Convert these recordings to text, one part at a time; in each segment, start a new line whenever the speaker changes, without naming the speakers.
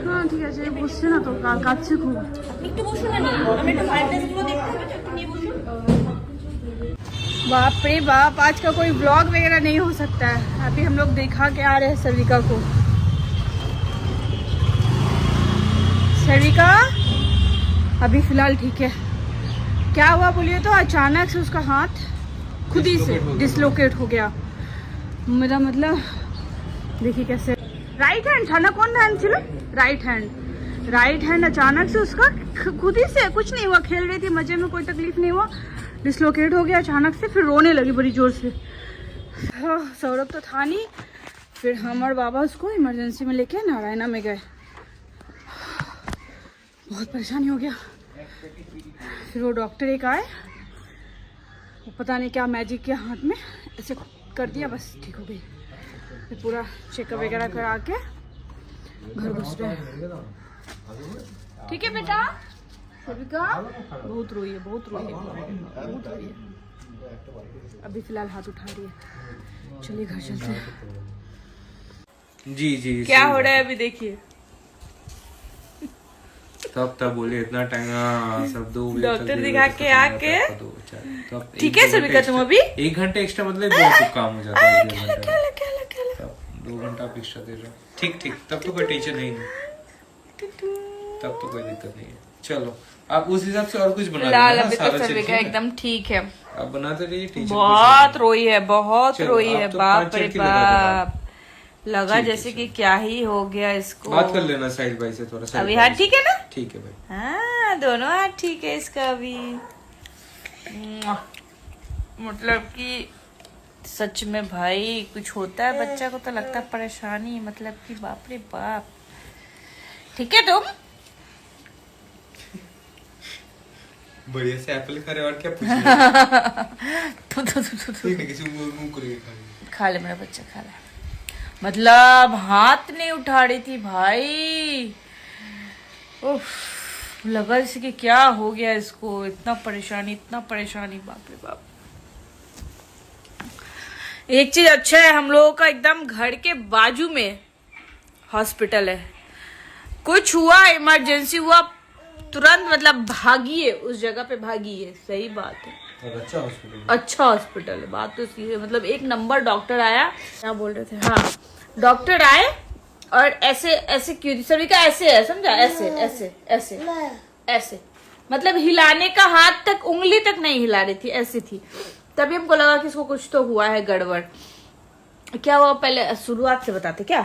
হ্যাঁ ঠিক আছে, বসছে না তো, কাঁদছে খুব।
একটু বসুন না, আমি একটু ফাইল টেস্টগুলো দেখতে হবে তো, একটু নিয়ে বসুন।
बाप रे बाप, आज का कोई व्लॉग वगैरह नहीं हो सकता है। अभी हम लोग दिखा के आ रहे हैं सर्विका को। सर्विका अभी फिलहाल ठीक है। क्या हुआ बोलिए तो, अचानक से उसका हाथ खुद ही से डिसलोकेट हो गया। मेरा मतलब देखिए कैसे, राइट हैंड था ना, कौन हैंड थी? राइट हैंड अचानक से उसका खुद ही से, कुछ नहीं हुआ, खेल रही थी मजे में, कोई तकलीफ नहीं हुआ, डिसलोकेट हो गया अचानक से। फिर रोने लगी बड़ी जोर से। सौरभ तो था नहीं, फिर हम और बाबा उसको इमरजेंसी में लेके नारायणा में गए। बहुत परेशानी हो गया। फिर वो डॉक्टर एक आए, वो पता नहीं क्या मैजिक किया, हाथ में ऐसे कर दिया, बस ठीक हो गई। फिर पूरा चेकअप वगैरह करा के घर घुस रहे। ठीक है बेटा। सर्विका बहुत रोई है, बहुत रोई है। अभी फिलहाल हाथ उठा रही है। चलिए घर चलते हैं।
जी जी
क्या हो रहा है अभी देखिए।
तब बोले इतना टाइम सब दो
डॉक्टर दिखा के आके ठीक है
है
सर्विका, तुम अभी
1 घंटे एक्स्ट्रा मतलब बहुत काम हो जाता है। 2 घंटा आप एक्स्ट्रा दे रहे हो, ठीक तब तो कोई टेंशन नहीं, तब तो कोई दिक्कत नहीं है। चलो आप उस हिसाब से और कुछ बना
फिलहाल अभी तो सर्विका एकदम ठीक है।
आप बनाते रहिए, टेंशन
बहुत रोई है, बहुत रोई है,
तो
बाप
5-6
रे
किलो लगा
बाप। लगा जैसे कि क्या ही हो गया इसको।
बात कर लेना साइड बाई से थोड़ा सा।
अभी हाथ ठीक है ना?
ठीक है भाई।
हाँ दोनों हाथ ठीक है इसका अभी। मतलब कि सच में भाई कुछ होता है बच्चा को तो लगता है परेशानी, मतलब कि बाप रे बाप। ठीक है तुम
बढ़िया से एप्पल खा रहे और क्या पूछ
खा ले मेरा बच्चा, खा ले। मतलब हाथ नहीं उठा रही थी भाई। उफ, लगा जैसे कि क्या हो गया इसको, इतना परेशानी बाप रे बाप। एक चीज अच्छा है, हम लोगों का एकदम घर के बाजू में हॉस्पिटल है। कुछ हुआ, इमरजेंसी हुआ, तुरंत मतलब भागिए, उस जगह पे भागिए। सही बात है, अच्छा हॉस्पिटल है, बात तो सही है। मतलब एक नंबर डॉक्टर आया, क्या बोल रहे थे, हाँ डॉक्टर आए और ऐसे क्यों सर्विका ऐसे है, समझा, ऐसे मतलब हिलाने का हाथ तक, उंगली तक नहीं हिला रही थी, ऐसी थी। तभी हमको लगा कि इसको कुछ तो हुआ है गड़बड़। क्या हुआ पहले शुरुआत से बताते क्या?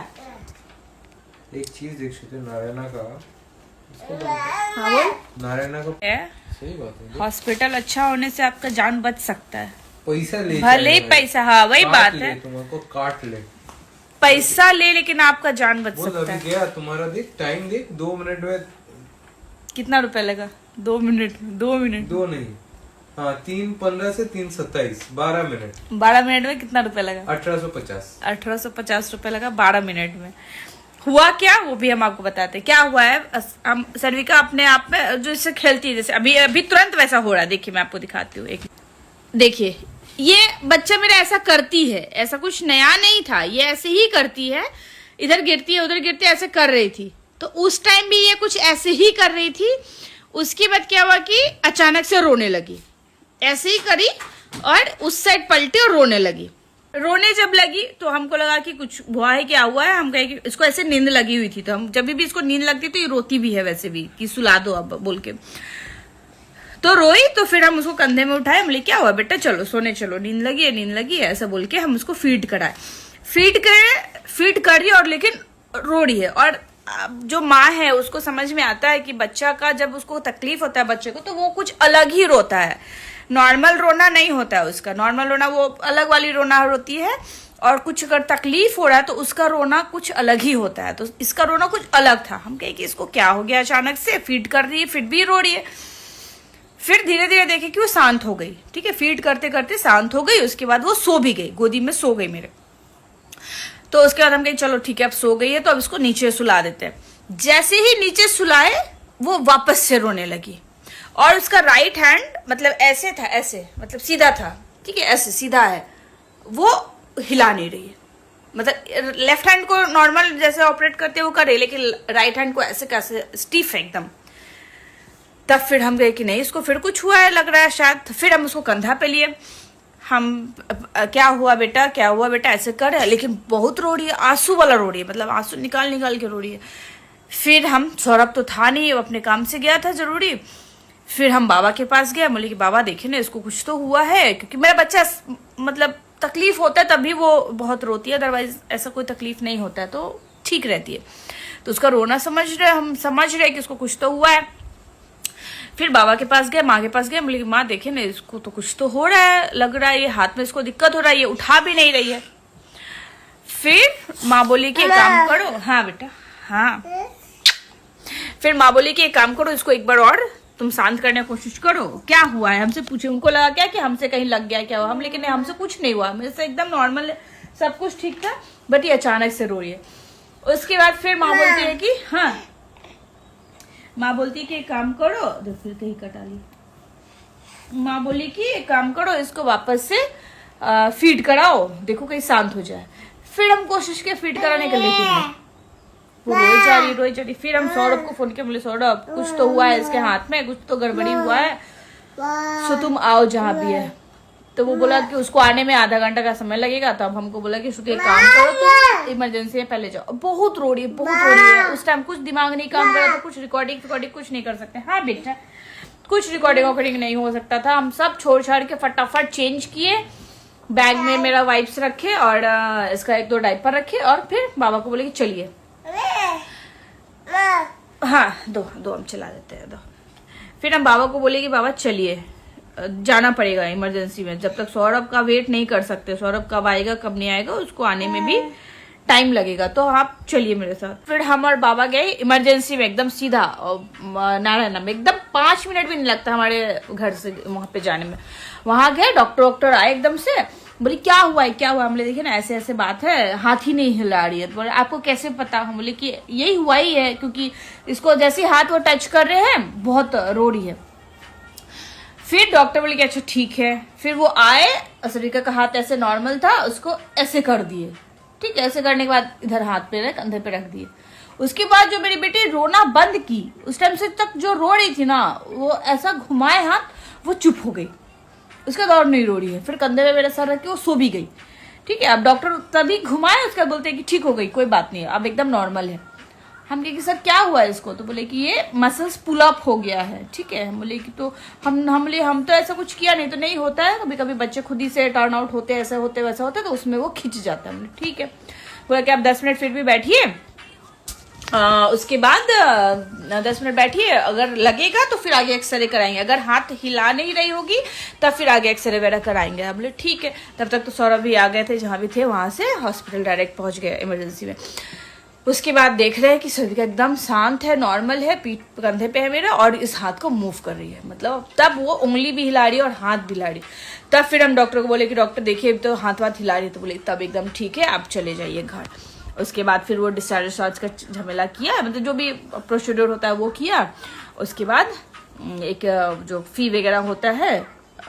एक चीज देख सकते नारायणा का,
हाँ बोल।
नारायणा का सही बात है,
हॉस्पिटल अच्छा होने से आपका जान बच सकता है।
पैसा ले
भले ही पैसा, हाँ वही बात है,
तुमको काट ले,
पैसा ले लेकिन आपका जान बच सकता है।
गया तुम्हारा, देख टाइम देख, 2 मिनट में
कितना रुपए लगा? 2 मिनट, 2 मिनट,
2 नहीं, हाँ 3:15 से 3:27, 12 मिनट।
12 मिनट में कितना रुपए लगा?
1850
रुपए लगा 12 मिनट में। हुआ क्या वो भी हम आपको बताते हैं। क्या हुआ है, हम सर्विका अपने आप में जो इससे खेलती है, जैसे अभी तुरंत वैसा हो रहा है। देखिए मैं आपको दिखाती हूँ, एक देखिए, ये बच्चा मेरा ऐसा करती है, ऐसा कुछ नया नहीं था, ये ऐसे ही करती है, इधर गिरती है उधर गिरती है, ऐसे कर रही थी। तो उस टाइम भी ये कुछ ऐसे ही कर रही थी। उसके बाद क्या हुआ कि अचानक से रोने लगी, ऐसे ही करी और उस साइड पलटी और रोने लगी। रोने जब लगी तो हमको लगा कि कुछ हुआ है, क्या हुआ है। हम कहे कि इसको ऐसे नींद लगी हुई थी, तो हम जब भी इसको नींद लगती तो ये रोती भी है वैसे भी, कि सुला दो अब बोल के। तो रोई, तो फिर हम उसको कंधे में उठाए, बोले क्या हुआ बेटा, चलो सोने चलो, नींद लगी है ऐसा बोल के हम उसको फीड कराए। फीड कर रही है और लेकिन रो रही है। और जो माँ है उसको समझ में आता है कि बच्चा का जब उसको तकलीफ होता है बच्चे को, तो वो कुछ अलग ही रोता है, नॉर्मल रोना नहीं होता है उसका। नॉर्मल रोना वो अलग वाली रोना होती है, और कुछ अगर तकलीफ हो रहा है तो उसका रोना कुछ अलग ही होता है। तो इसका रोना कुछ अलग था। हम कहे कि इसको क्या हो गया, अचानक से फीड कर रही है फिर भी रो रही है। फिर धीरे धीरे देखे कि वो शांत हो गई, ठीक है, फीड करते करते शांत हो गई। उसके बाद वो सो भी गई, गोदी में सो गई मेरे। तो उसके बाद हम कहे चलो ठीक है अब सो गई है तो अब इसको नीचे सुला देते हैं। जैसे ही नीचे सुलाए वो वापस से रोने लगी, और उसका राइट हैंड मतलब ऐसे था, ऐसे मतलब सीधा था, ठीक है, ऐसे सीधा है, वो हिला नहीं रही है। मतलब लेफ्ट हैंड को नॉर्मल जैसे ऑपरेट करते वो करे, लेकिन राइट हैंड को ऐसे कैसे स्टीफ है एकदम। तब फिर हम गए कि नहीं इसको फिर कुछ हुआ है लग रहा है शायद। फिर हम उसको कंधा पे लिए, हम क्या हुआ बेटा क्या हुआ बेटा ऐसे कर रहे हैं, लेकिन बहुत रो रही है, आंसू वाला रो रही है, मतलब आंसू निकाल निकाल के रो रही है। फिर हम सौरभ तो था नहीं, वो अपने काम से गया था जरूरी। फिर हम बाबा के पास गए, बोले कि बाबा देखिए ना इसको कुछ तो हुआ है, क्योंकि मेरा बच्चा मतलब तकलीफ होता है तभी वो बहुत रोती है, अदरवाइज ऐसा कोई तकलीफ नहीं होता है तो ठीक रहती है। तो उसका रोना समझ रहे, हम समझ रहे कि उसको कुछ तो हुआ है। फिर बाबा के पास गए, माँ के पास गए, बोले कि माँ देखिए ना इसको तो कुछ तो हो रहा है, लग रहा है ये हाथ में इसको दिक्कत हो रहा है, ये उठा भी नहीं रही है। फिर माँ बोली कि एक काम करो, हाँ बेटा हाँ, फिर माँ बोली कि एक काम करो इसको एक बार और तुम शांत करने की कोशिश करो, क्या हुआ है हमसे पूछे। उनको लगा क्या कि हमसे कहीं लग गया क्या हुआ, हम लेकिन नहीं हमसे कुछ नहीं हुआ, मेरे से एकदम नॉर्मल सब कुछ ठीक था, बट ये अचानक से रो रही है। उसके बाद फिर माँ बोलती है कि हाँ, माँ बोलती है कि एक काम करो, फिर कहीं कटा ली। माँ बोली कि एक काम करो इसको वापस से फीड कराओ, देखो कहीं शांत हो जाए। फिर हम कोशिश किए फीड कराने के, लेकिन वो रोई जा रही। फिर हम सौरभ को फोन किया, बोले सौरभ कुछ तो हुआ है इसके हाथ में, कुछ तो गड़बड़ी हुआ है, सो तुम आओ जहाँ भी है। तो वो बोला कि उसको आने में आधा घंटा का समय लगेगा। तब हमको बोला कि एक काम करो तो इमरजेंसी में पहले जाओ। बहुत रो रही है, उस टाइम कुछ दिमाग नहीं काम कर रहा था, कुछ रिकॉर्डिंग कुछ नहीं कर सकते। हाँ बेटा कुछ रिकॉर्डिंग नहीं हो सकता था। हम सब छोड़ छाड़ के फटाफट चेंज किए, बैग में मेरा वाइप्स रखे और इसका 1-2 डायपर रखे, और फिर बाबा को बोले कि चलिए, हाँ दो हम चला देते हैं, दो। फिर हम बाबा को बोले कि बाबा चलिए जाना पड़ेगा इमरजेंसी में, जब तक सौरभ का वेट नहीं कर सकते, सौरभ कब आएगा कब नहीं आएगा, उसको आने में भी टाइम लगेगा, तो आप चलिए मेरे साथ। फिर हम और बाबा गए इमरजेंसी में, एकदम सीधा नारायण में, एकदम 5 मिनट भी नहीं लगता हमारे घर से वहां पे जाने में। वहां गए, डॉक्टर आए एकदम से, बोले क्या हुआ है क्या हुआ। हमने देखिए ना ऐसे ऐसे बात है, हाथ ही नहीं हिला रही है। बोले आपको कैसे पता। हम बोले कि यही हुआ ही है, क्योंकि इसको जैसे हाथ वो टच कर रहे हैं बहुत रो रही है। फिर डॉक्टर बोले कि अच्छा ठीक है। फिर वो आए, सरिका का हाथ ऐसे नॉर्मल था, उसको ऐसे कर दिए, ठीक है, ऐसे करने के बाद इधर हाथ पे कंधे पे रख दिए। उसके बाद जो मेरी बेटी रोना बंद की, उस टाइम से तक जो रो रही थी ना, वो ऐसा घुमाए हाथ, वो चुप हो गई, उसके बाद और नहीं रो रही है। फिर कंधे पे मेरा सर रख के वो सो भी गई, ठीक है। अब डॉक्टर तभी घुमाए, उसके बाद बोलते हैं कि ठीक हो गई, कोई बात नहीं, अब एकदम नॉर्मल है। हम कहे कि सर क्या हुआ है इसको, तो बोले कि ये मसल्स पुल अप हो गया है, ठीक है। हम बोले कि तो हम तो ऐसा कुछ किया नहीं, तो नहीं होता है, कभी कभी बच्चे खुद ही से टर्न आउट होते हैं, ऐसा होते वैसा होता है, तो उसमें वो खिंच जाता है। हमने ठीक है, बोला कि आप 10 मिनट फिर भी बैठिए, उसके बाद 10 मिनट बैठिए, अगर लगेगा तो फिर आगे एक्सरे कराएंगे, अगर हाथ हिला नहीं रही होगी तब फिर आगे एक्सरे वगैरह कराएंगे। हम बोले ठीक है। तब तक तो सौरभ भी आ गए थे, जहाँ भी थे वहां से हॉस्पिटल डायरेक्ट पहुंच गए इमरजेंसी में। उसके बाद देख रहे हैं कि सरिका एकदम शांत है, नॉर्मल है, पीठ कंधे पे है मेरा, और इस हाथ को मूव कर रही है, मतलब तब वो उंगली भी हिला रही है और हाथ भी हिला रही। तब फिर हम डॉक्टर को बोले कि डॉक्टर देखिए तो हाथ हिला रही है, तो बोले तब एकदम ठीक है, आप चले जाइए घर। उसके बाद फिर वो डिस्चार्ज का झमेला किया, मतलब जो भी प्रोसीड्योर होता है वो किया। उसके बाद एक जो फी वगैरह होता है,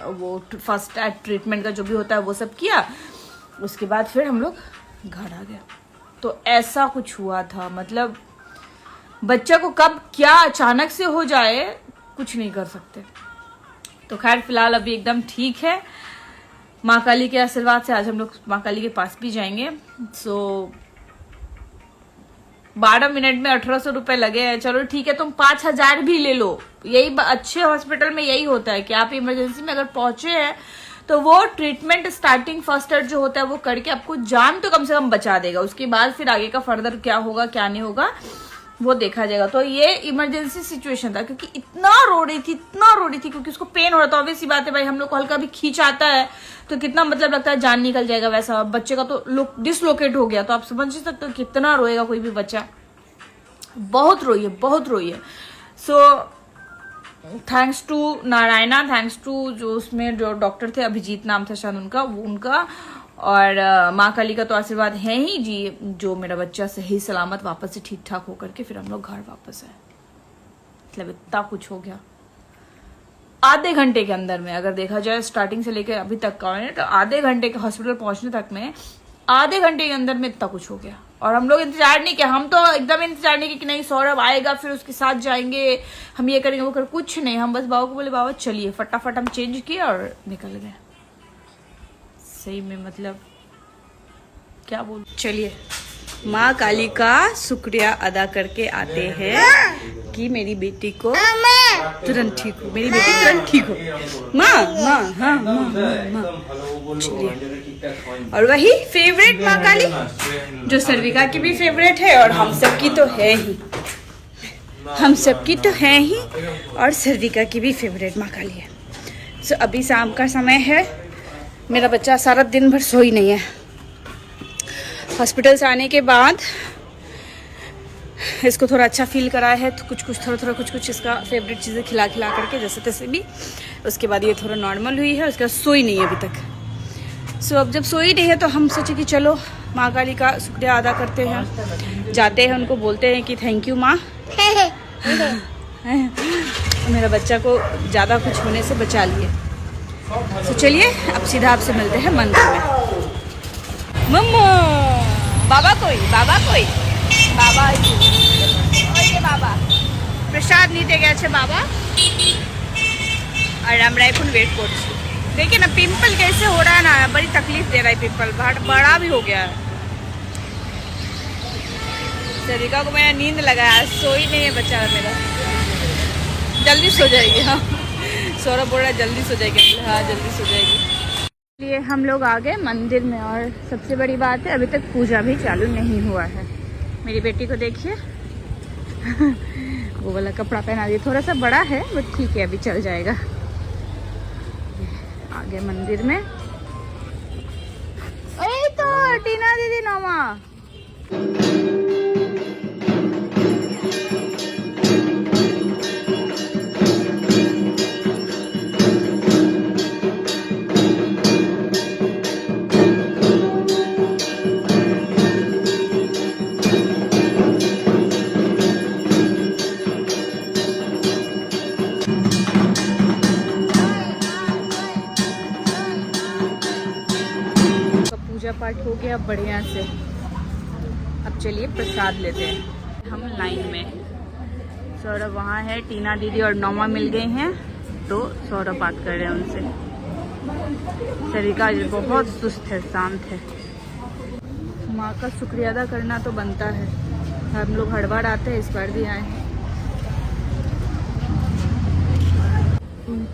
वो फर्स्ट ट्रीटमेंट का जो भी होता है वो सब किया। उसके बाद फिर हम लोग घर आ गए। तो ऐसा कुछ हुआ था, मतलब बच्चा को कब क्या अचानक से हो जाए कुछ नहीं कर सकते। तो खैर फिलहाल अभी एकदम ठीक है, माँ काली के आशीर्वाद से। आज हम लोग माँ काली के पास भी जाएंगे। सो 12 मिनट में 1800 रुपए लगे हैं, चलो ठीक है, तुम 5000 भी ले लो। यही अच्छे हॉस्पिटल में यही होता है कि आप इमरजेंसी में अगर पहुंचे हैं तो वो ट्रीटमेंट स्टार्टिंग फर्स्ट एड जो होता है वो करके आपको जान तो कम से कम बचा देगा। उसके बाद फिर आगे का फर्दर क्या होगा क्या नहीं होगा वो देखा जाएगा। तो ये इमरजेंसी सिचुएशन था, क्योंकि इतना रो रही थी, क्योंकि उसको पेन हो रहा था। ऑब्वियस सी बात है भाई, हम लोग को हल्का भी खींच आता है तो कितना मतलब लगता है जान निकल जाएगा, वैसा बच्चे का तो डिसलोकेट हो गया। तो आप समझ सकते हो कितना रोएगा कोई भी बच्चा। बहुत रोई है। So thanks to Narayana, thanks to जो उसमें जो डॉक्टर थे, अभिजीत नाम था शायद उनका, और माँ काली का तो आशीर्वाद है ही जी, जो मेरा बच्चा सही सलामत वापस से ठीक ठाक होकर के फिर हम लोग घर वापस आए। मतलब इतना कुछ हो गया, आधे घंटे के अंदर में, अगर देखा जाए स्टार्टिंग से लेकर अभी तक का है, तो आधे घंटे के हॉस्पिटल पहुंचने तक में, आधे घंटे के अंदर में इतना कुछ हो गया। और हम लोग इंतजार नहीं किया, हम तो एकदम इंतजार नहीं किया कि नहीं सौरभ आएगा फिर उसके साथ जाएंगे, हम ये करेंगे वो कर, कुछ नहीं। हम बस बाबा को बोले बाबा चलिए, फटाफट हम चेंज किए और निकल गए। सही में मतलब क्या बोल, चलिए माँ काली का शुक्रिया अदा करके आते हैं कि मेरी बेटी को तुरंत ठीक हो, मेरी बेटी तुरंत ठीक हो। माँ माँ हाँ माँ, चलिए। और वही फेवरेट माँ काली जो सर्विका की भी फेवरेट है और हम सबकी तो है ही, हम सबकी तो है ही, और सर्विका की भी फेवरेट माँ काली है। सो अभी शाम का समय है, मेरा बच्चा सारा दिन भर सोई नहीं है। हॉस्पिटल से आने के बाद इसको थोड़ा अच्छा फील करा है, तो थोड़ा कुछ इसका फेवरेट चीज़ें खिला करके जैसे तैसे भी। उसके बाद ये थोड़ा नॉर्मल हुई है, उसके बाद सोई नहीं है अभी तक। सो अब जब सोई नहीं है तो हम सोचे कि चलो माँ काली का शुक्रिया अदा करते हैं, जाते हैं उनको बोलते हैं कि थैंक यू माँ, मेरा बच्चा को ज़्यादा कुछ होने से बचा लिए। तो चलिए अब सीधा आपसे मिलते हैं मंदिर में। मम्मा बाबा कोई बाबा बाबा प्रसाद नीते गए बाबा और हम এখন वेट করছি। देखिए ना पिंपल कैसे हो रहा है ना, बड़ी तकलीफ दे रहा है पिंपल, बड़ा भी हो गया है। सरिका को मैंने नींद लगाया, सोई नहीं है बच्चा मेरा, जल्दी सो जाएगी। हाँ सौरभ बोल रहा है जल्दी सो जाएगी, हाँ जल्दी सो जाएगी। इसलिए हम लोग आ गए मंदिर में, और सबसे बड़ी बात है अभी तक पूजा भी चालू नहीं हुआ है। मेरी बेटी को देखिए वो वाला कपड़ा पहना दिया, थोड़ा सा बड़ा है बट ठीक है अभी चल जाएगा। आ गए मंदिर में। ए तो टीना दीदी नौमा पूजा पाठ हो गया बढ़िया से। अब चलिए प्रसाद लेते हैं। हम लाइन में, सौरभ वहाँ है, टीना दीदी और नौमा मिल गए हैं, तो सौरभ बात कर रहे हैं उनसे। सरिका बहुत सुस्त है, शांत है। माँ का शुक्रिया अदा करना तो बनता है, हम लोग हर बार आते हैं, इस बार भी आए हैं।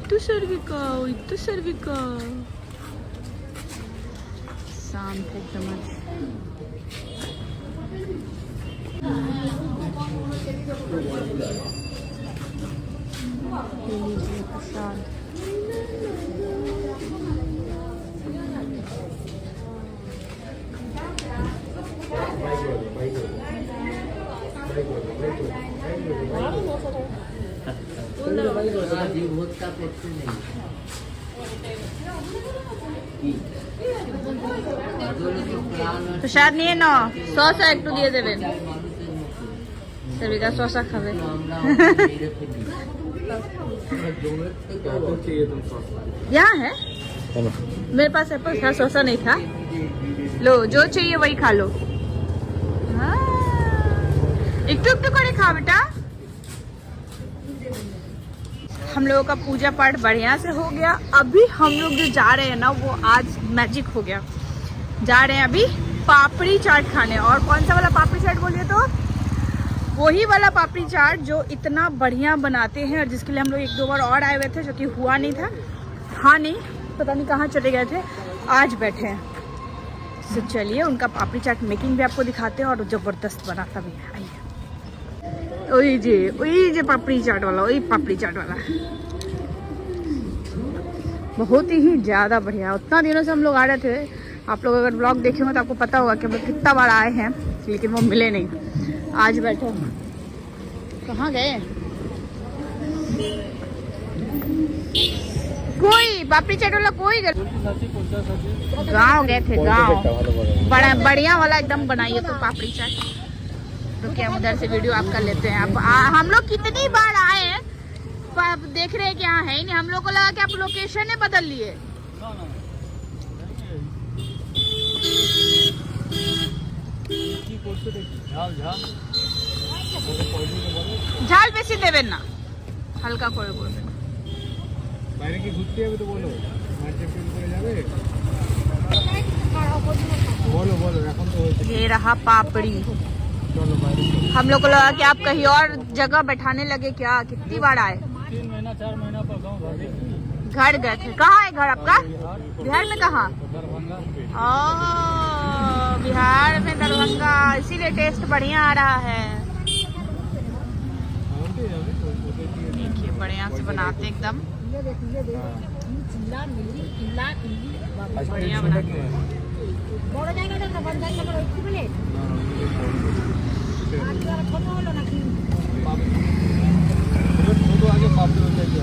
तो सर्विका शांत एकदम। प्रसाद प्रसाद नहीं है ना, सौसा एक तो दिए देवे सर्विका, सौसा खावे। यहाँ है मेरे पास एप्पल था, सौसा नहीं था। लो जो चाहिए वही खा लो। एक टुक करे खा बेटा। हम लोगों का पूजा पाठ बढ़िया से हो गया। अभी हम लोग जो जा रहे हैं ना, वो आज मैजिक हो गया। जा रहे हैं अभी पापड़ी चाट खाने। और कौन सा वाला पापड़ी चाट बोलिए तो वही वाला पापड़ी चाट जो इतना बढ़िया बनाते हैं, और जिसके लिए हम लोग 1-2 बार और आए हुए थे, जो कि हुआ नहीं था। हाँ नहीं पता नहीं कहाँ चले गए थे, आज बैठे हैं। तो चलिए उनका पापड़ी चाट मेकिंग भी आपको दिखाते हैं, और ज़बरदस्त बनाता भी है। आइए वही जे पापड़ी चाट वाला, वही पापड़ी चाट वाला बहुत ही ज़्यादा बढ़िया। उतना दिनों से हम लोग आ रहे थे, आप लोग अगर ब्लॉग देखे हो तो आपको पता होगा कि हम लोग कितना बार आए हैं, लेकिन वो मिले नहीं। आज बैठे कहाँ गए, कोई पापड़ी चाट वाला कोई गाँव गए थे, गाँव बड़ा बढ़िया वाला एकदम बनाइए तो पापड़ी चाट। तो क्या उधर से वीडियो आप कर लेते हैं। अब हम लोग कितनी बार आए हैं, आप देख रहे हैं कि यहाँ है ही नहीं, हम लोग को लगा कि आप लोकेशन ही बदल लिए। ঝাল বেশি দেবেন না, হালকা করে বলবেন।
বাইরে কি ঘুরতে যাবে তো বলো, মার্কেট করে যাবে बोलो बोलो এখন তো হয়েছে।
ये रहा पापड़ी।
चलो বাইরে
हम लोग को लगा कि आप कहीं और जगह बैठाने लगे क्या, कितनी बार आए।
3 महीना 4 महीना पर गांव
घर गए थे। कहाँ है घर आपका? बिहार में कहाँ?
दरभंगा
ओ बिहार में दरभंगा, इसीलिए टेस्ट बढ़िया आ रहा है। देखिए बढ़िया से बनाते एकदम बढ़िया बनाते।
বড় জায়গাটা না বন্ধ জায়গাটা রইছি বলে আর ছোট হলো নাকি
ছোট আগে পাপ দিতে চাইছে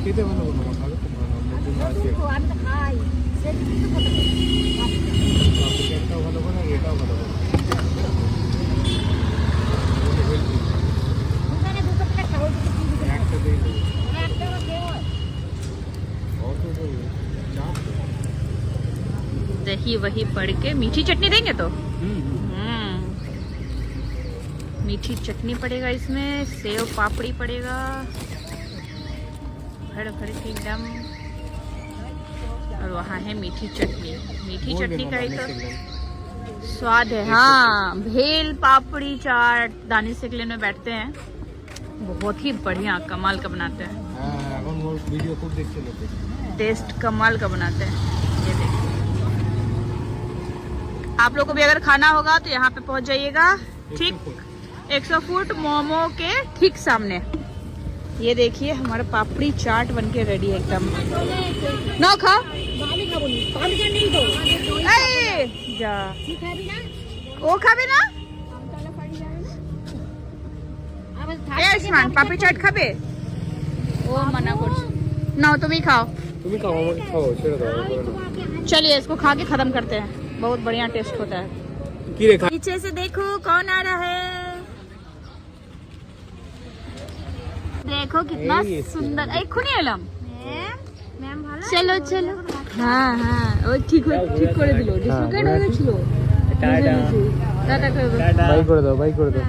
খেতে ভালো বলো খাবে তো ভালো নতুন আছে
তো আমি তো খাই সেই কিছু করতে
এটাও ভালো করে এটাও ভালো করে
ওখানে দুটো প্লেট খাবো তো কি দিতে
একটা দেই দেবো
একটা দেও
और तो
दही वही पड़ के मीठी चटनी देंगे तो मीठी चटनी पड़ेगा इसमें, सेव पापड़ी पड़ेगा भर भर के एकदम, और वहाँ है मीठी चटनी। मीठी चटनी का ही तो स्वाद है। हाँ भेल पापड़ी चाट दानिश सेकलेन में बैठते हैं, बहुत ही बढ़िया कमाल का बनाते हैं।
हां এখন মোর ভিডিও খুব দেখতে লোকে
टेस्ट कमाल का बनाते हैं। ये देखिए आप लोग को भी अगर खाना होगा तो यहाँ पे पहुँच जाइएगा, ठीक 100 फुट मोमो के ठीक सामने। ये देखिए हमारा पापड़ी चाट बनके रेडी है एकदम। ना खा
বালি খাবো নি পানি জানি তো
ए, जा
কি খাবি না
वो खाबे ना
আমি তাহলে পানি জানি না আবার
ए आयुष्मान पापड़ी चाट खाबे? ओ मना করছে ना, तुम ही खाओ।
তুমি খাও আমাকে খাও ছেড়ে দাও
चलिए इसको खा के खत्म करते हैं, बहुत बढ़िया टेस्ट होता है।
কি রে খা
पीछे से देखो कौन आ रहा है, देखो कितना सुंदर। एक खुनी एलम
ম্যাম ভালো
चलो चलो। हाँ हाँ वो ठीक করে দিল, ডিসলোকেট হয়ে গেছিল। টাটা করে দাও,
বাই করে দাও বাই করে দাও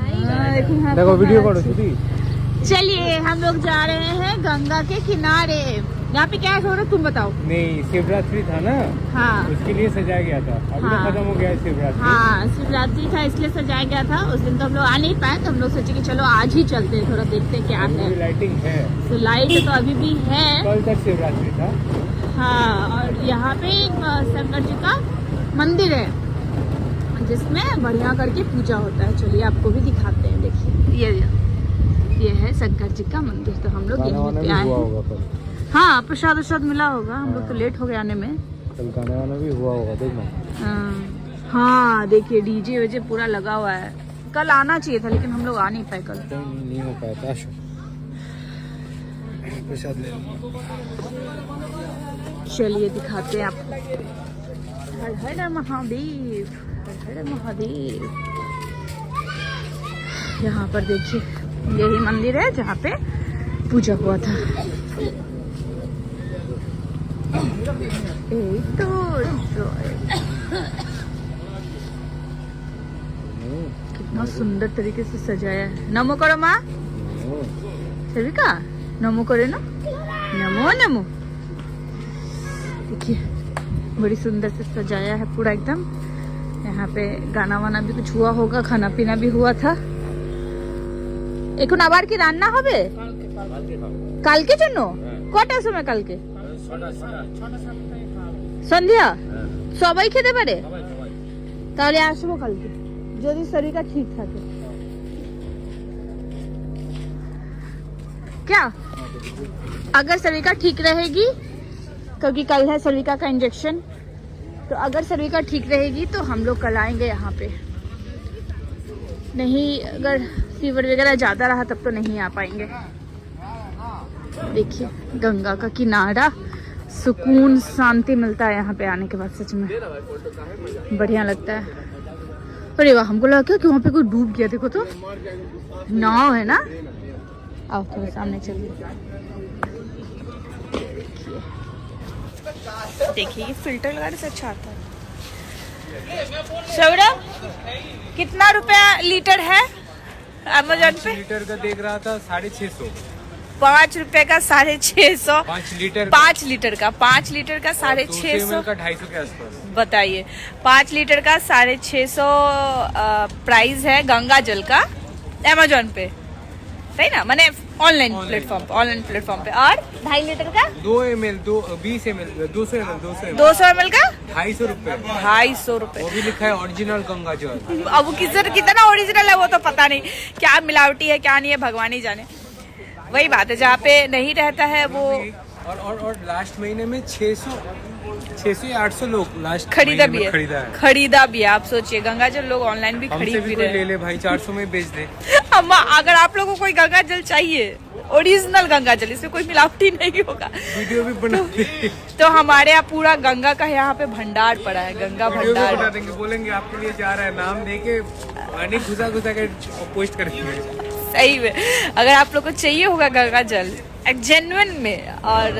देखो यहाँ
দেখো
पे
ভিডিও
है।
করো শুধু
चलिए हम लोग जा रहे हैं गंगा के किनारे। यहाँ पे क्या हो रहा है तुम बताओ।
नहीं शिवरात्रि था ना
हाँ
उसके लिए सजाया गया था, अभी तो
हाँ।
खत्म हो गया है शिवरात्रि।
हाँ शिवरात्रि था इसलिए सजाया गया था। उस दिन तो हम लोग आ नहीं पाए, तो हम लोग सोचे कि चलो आज ही चलते हैं, थोड़ा देखते हैं क्या है।
लाइटिंग है,
तो लाइट तो अभी भी है।
कल तक शिवरात्रि था।
हाँ और यहाँ पे एक शंकर जी का मंदिर है जिसमें बढ़िया करके पूजा होता है। चलिए आपको भी दिखाते हैं, देखिए ये है शंकर जी का मंदिर। तो हम लोग यहीं पे आए हैं।
कल
हाँ प्रसाद उसाद मिला होगा, हम लोग तो लेट हो गए आने में।
गाने वाना भी हुआ होगा देखना।
हाँ देखिए डीजे वीजे पूरा लगा हुआ है। कल आना चाहिए था लेकिन हम लोग आ नहीं पाए कल।
नहीं हो पाया था। प्रसाद ले लो।
चलिए दिखाते हैं आपको। हर हर महादेव, हर हर महादेव। यहाँ पर देखिए यही मंदिर है जहाँ पे पूजा हुआ था। तो कितना सुंदर तरीके से सजाया है। नमो करो माँ सविका, नमो करे ना, नमो नमो। देखिए बड़ी सुंदर से सजाया है पूरा एकदम। यहाँ पे गाना वाना भी कुछ हुआ होगा, खाना पीना भी हुआ था। এখন আবার কি রান্না হবে কালকে জন্য? কটার সময় কালকে? সন্ধ্যা সবাই খেতে পারে? তাহলে আসবো কালকে যদি শরীরটা ঠিক থাকে। क्या अगर सर्विका ठीक रहेगी, क्योंकि कल है सर्विका का इंजेक्शन, तो अगर सर्विका ठीक रहेगी तो हम लोग कल आएंगे यहाँ पे। नहीं अगर फीवर वगैरह ज़्यादा रहा तब तो नहीं आ पाएंगे। देखिए गंगा का किनारा, सुकून शांति मिलता है यहाँ पे आने के बाद, सच में बढ़िया लगता है। अरे वाह, हमको लगा क्या कि वहाँ पे कोई डूब गया। देखो तो नाव है ना। आओ थोड़ा सामने चलिए। देखिए ये फिल्टर लगाने से अच्छा आता है। सौरभ कितना रुपया लीटर है अमेजोन पे?
लीटर का देख रहा था 650।
5 रुपए का 650।
5 लीटर
5 लीटर का 5 लीटर का 650
का 250 के आसपास।
बताइए 5 लीटर का 650 प्राइस है गंगा जल का अमेजोन पे, सही ना? मैंने ऑनलाइन प्लेटफॉर्म पे। और 2.5 लीटर का
2 ml 20 ml 200 ml
200 ml का
250 रुपए।
250 रुपए।
वो भी लिखा है ओरिजिनल गंगा जल।
अब वो कितना ओरिजिनल है वो तो पता नहीं, क्या मिलावटी है क्या नहीं है भगवान ही जाने। वही बात है, जहाँ पे नहीं रहता है वो।
और लास्ट महीने में 600 या 800 लोग लास्ट
खरीदा भी है।
खरीदा
भी है। आप सोचिए गंगा जल लोग ऑनलाइन भी खरीद भी रहे।
ले ले भाई 400 में बेच दे।
अम्मा अगर आप लोगों को कोई गंगा जल चाहिए, ओरिजिनल गंगा जल, इसमें कोई मिलावटी नहीं होगा,
वीडियो भी बना
तो हमारे यहाँ पूरा गंगा का यहाँ पे भंडार पड़ा है, गंगा भंडार।
बना देंगे, बोलेंगे आपके लिए जा रहा है, नाम देके पानी घुसा के पोस्ट करेंगे।
सही में अगर आप लोग को चाहिए होगा गंगा जल जेन्युइन में और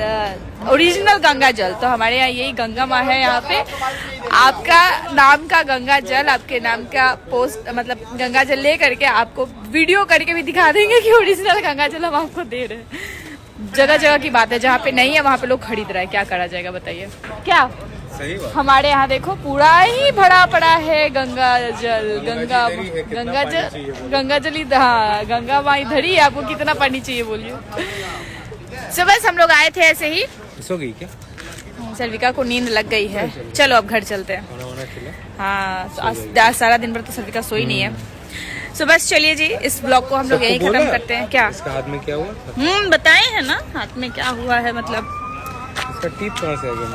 ओरिजिनल गंगा जल, तो हमारे यहाँ यही गंगा माँ है यहाँ पे। आपका नाम का गंगा जल, आपके नाम का पोस्ट मतलब गंगा जल ले करके आपको वीडियो करके भी दिखा देंगे कि ओरिजिनल गंगा जल हम आपको दे रहे हैं। जगह जगह की बात है, जहाँ पे नहीं है वहाँ पे लोग खरीद रहे हैं, क्या करा जाएगा बताइए। क्या
सही बात।
हमारे यहाँ देखो पूरा ही भरा पड़ा है गंगा जल। गंगा जल ही, हाँ गंगा माँ इधर ही। आपको कितना पानी चाहिए बोलिए। सुबह हम लोग आए थे ऐसे ही।
सो गई क्या?
सर्विका को नींद लग गई है, चलो अब घर चलते हैं। हाँ आज सारा दिन भर तो सर्विका सोई नहीं है। सो बस चलिए जी, इस ब्लॉग को हम लोग यही खत्म करते हैं। क्या
इसका हाथ में क्या हुआ?
बताए हैं ना हाथ में क्या हुआ है, मतलब
इसका टीप कहाँ से आ गया?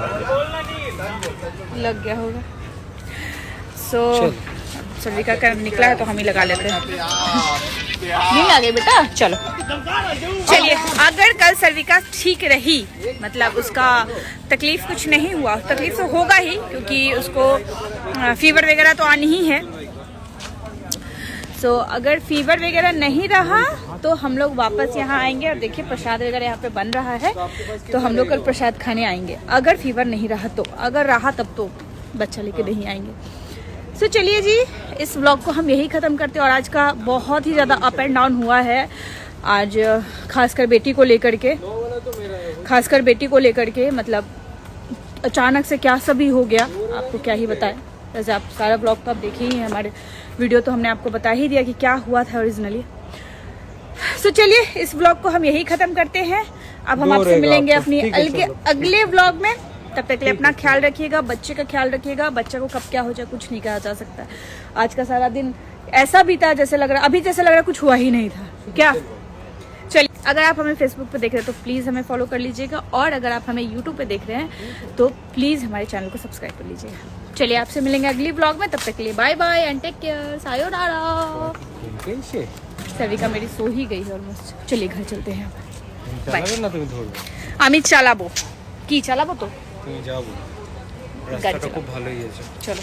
लग गया होगा। सो सर्विका का निकला है तो हम ही लगा लेते हैं। नींद आ गई बेटा, चलो चलिए। अगर कल सर्विका ठीक रही, मतलब उसका तकलीफ कुछ नहीं हुआ, तकलीफ तो होगा ही क्योंकि उसको फीवर वगैरह तो आनी ही है। सो अगर फीवर वगैरह नहीं रहा तो हम लोग वापस यहाँ आएंगे। और देखिए प्रसाद वगैरह यहाँ पे बन रहा है, तो हम लोग कल प्रसाद खाने आएंगे। अगर फीवर नहीं रहा तो, अगर रहा तब तो बच्चा लेके नहीं आएंगे। सो चलिए जी, इस व्लॉग को हम यही ख़त्म करते हैं। और आज का बहुत ही ज़्यादा अप एंड डाउन हुआ है आज, खासकर बेटी को लेकर के मतलब अचानक से क्या सभी हो गया, आपको क्या ही बताएं। वैसे आप सारा ब्लॉग तो आप देखे ही हैं, हमारे वीडियो तो हमने आपको बता ही दिया कि क्या हुआ था ओरिजिनली। सो चलिए इस ब्लॉग को हम यही ख़त्म करते हैं। अब हम आपसे मिलेंगे अपनी अगले ब्लॉग में। तब तक के लिए अपना ख्याल रखिएगा, बच्चे का ख्याल रखिएगा। बच्चे को कब क्या हो जाए कुछ नहीं कहा जा सकता। आज का सारा दिन ऐसा बीता जैसे लग रहा, अभी जैसे लग रहा कुछ हुआ ही नहीं था क्या। चलिए, अगर आप हमें फेसबुक पे देख रहे हैं तो प्लीज़ हमें फॉलो कर लीजिएगा, और अगर आप हमें यूट्यूब पे देख रहे हैं तो प्लीज़ हमारे चैनल को सब्सक्राइब कर लीजिएगा। चलिए आपसे मिलेंगे अगली ब्लॉग में, तब तक के लिए bye bye and take care, सायोनारा। सर्विका मेरी सो ही गई है ऑलमोस्ट। चलिए घर चलते हैं। আমি চালাবো কি চালাবো তো তুমি যাও রাস্তাটা খুব ভালোই আছে চলো।